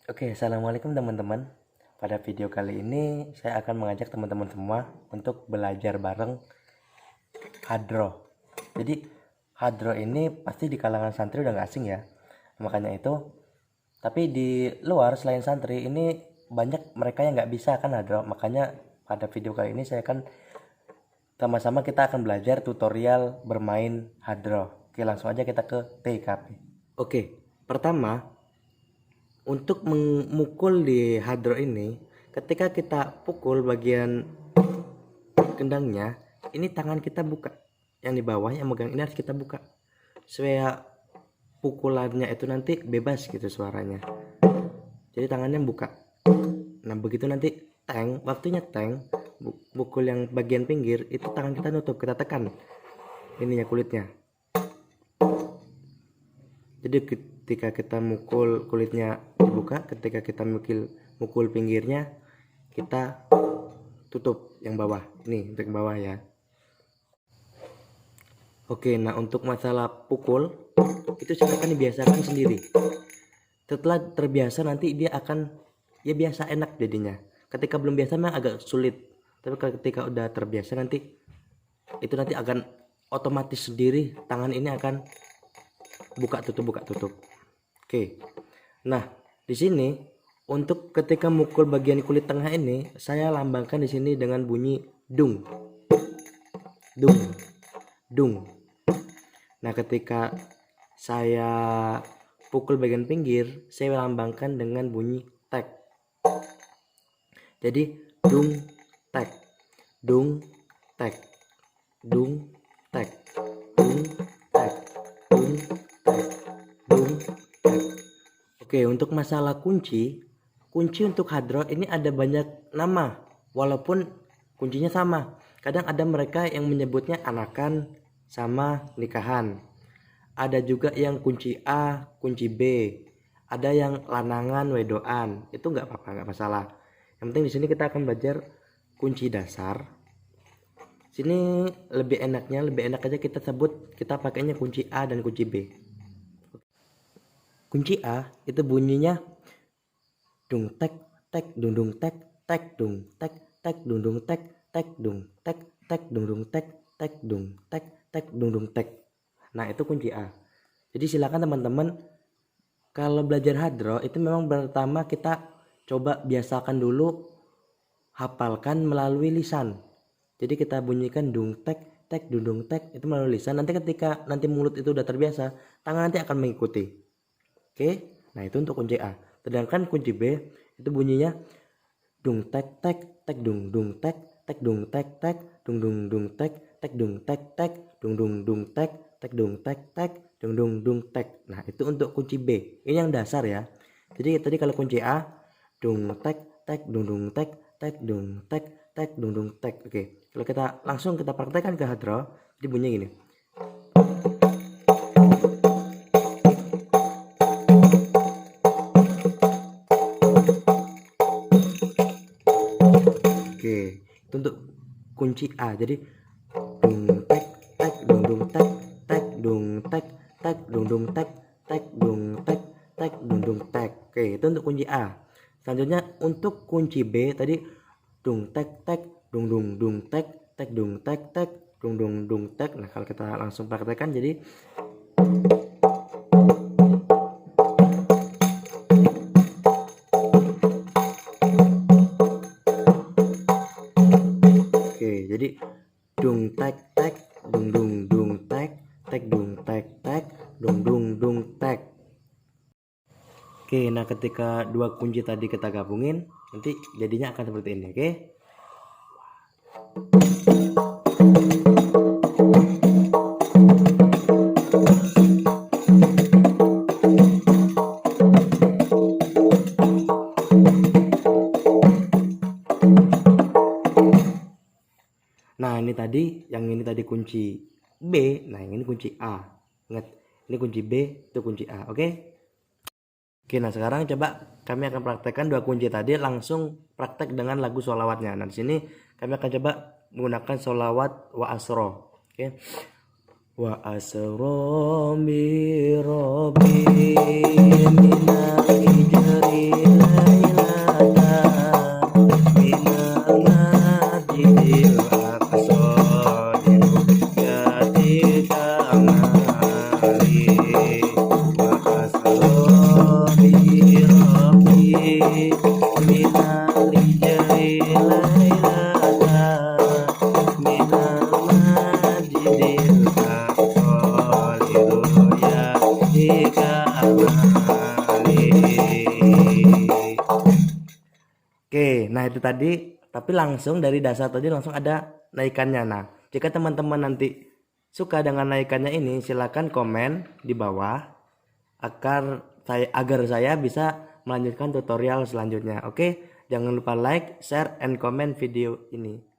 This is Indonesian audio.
Oke, assalamualaikum teman-teman. Pada video kali ini saya akan mengajak teman-teman semua untuk belajar bareng hadroh. Jadi hadroh ini pasti di kalangan santri udah gak asing ya. Makanya itu, tapi di luar selain santri ini banyak mereka yang nggak bisa kan hadroh. Makanya pada video kali ini saya akan sama-sama kita akan belajar tutorial bermain hadroh. Oke, langsung aja kita ke TKP. Oke, pertama untuk memukul di hadroh ini, ketika kita pukul bagian kendangnya, ini tangan kita buka, yang di bawah yang megang ini harus kita buka supaya pukulannya itu nanti bebas gitu suaranya. Jadi tangannya buka. Nah begitu nanti waktunya pukul yang bagian pinggir itu tangan kita nutup, kita tekan ininya kulitnya. Jadi ketika kita mukul kulitnya dibuka, ketika kita mukul pinggirnya kita tutup yang bawah. Nih untuk bawah ya. Oke, nah untuk masalah pukul itu silakan dibiasakan sendiri. Setelah terbiasa nanti dia akan ya biasa, enak jadinya. Ketika belum biasa memang agak sulit, tapi ketika udah terbiasa nanti itu nanti akan otomatis sendiri tangan ini akan buka tutup. Oke. Nah, di sini untuk ketika mukul bagian kulit tengah ini saya lambangkan di sini dengan bunyi dung. Dung. Dung. Nah, ketika saya pukul bagian pinggir saya lambangkan dengan bunyi tek. Jadi dung tek. Dung tek. Dung tek. Dung tek. Dung tek. Dung tek. Oke, untuk masalah kunci untuk hadroh ini ada banyak nama walaupun kuncinya sama. Kadang ada mereka yang menyebutnya anakan sama nikahan. Ada juga yang kunci A, kunci B. Ada yang lanangan, wedoan. Itu nggak apa-apa, nggak masalah. Yang penting di sini kita akan belajar kunci dasar. Sini lebih enak aja kita sebut, kita pakainya kunci A dan kunci B. Kunci A itu bunyinya dung tek tek dung dung tek tek dung tek tek dung dung tek tek dung tek tek dung dung tek tek dung tek tek dung dung tek. Nah, itu kunci A. Jadi silakan teman-teman kalau belajar hadroh itu memang pertama kita coba biasakan dulu hafalkan melalui lisan. Jadi kita bunyikan dung tek tek dung dung tek itu melalui lisan. Nanti ketika mulut itu udah terbiasa, tangan nanti akan mengikuti. Oke, nah itu untuk kunci A. Sedangkan kunci B itu bunyinya dung tek tek tek dung dung tek tek dung tek tek dung dung dung tek tek dung tek tek dung dung dung tek tek dung tek tek dung dung dung tek. Nah itu untuk kunci B. Ini yang dasar ya. Jadi tadi kalau kunci A dung tek tek dung dung tek tek dung tek tek dung dung tek. Oke, kalau kita langsung kita praktekkan ke hadroh, jadi bunyinya gini. Untuk kunci A, jadi dung tek tek dung dung tek tek dung tek tek dung dung tek tek dung tek tek dung dung tek. Oke, itu untuk kunci A. Selanjutnya untuk kunci B tadi dung tek tek dung dung dung tek tek dung tek tek dung dung dung tek. Nah, kalau kita langsung praktekkan jadi jadi dung tek tek dung dung dung tek tek dung tek tek dung dung dung tek. Oke, nah ketika dua kunci tadi kita gabungin nanti jadinya akan seperti ini. Oke, nah yang ini tadi kunci B, nah yang ini kunci A. Ingat, ini kunci B, itu kunci A. Oke. Oke, nah sekarang coba kami akan praktekkan dua kunci tadi langsung praktek dengan lagu sholawatnya. Nah di sini kami akan coba menggunakan sholawat wa asro. Oke. Wa asro bi robbi minal hijri kembali. Oke, nah itu tadi, tapi langsung dari dasar tadi langsung ada naikannya. Nah, jika teman-teman nanti suka dengan naikannya ini, silakan komen di bawah agar saya bisa melanjutkan tutorial selanjutnya. Oke, jangan lupa like, share, and comment video ini.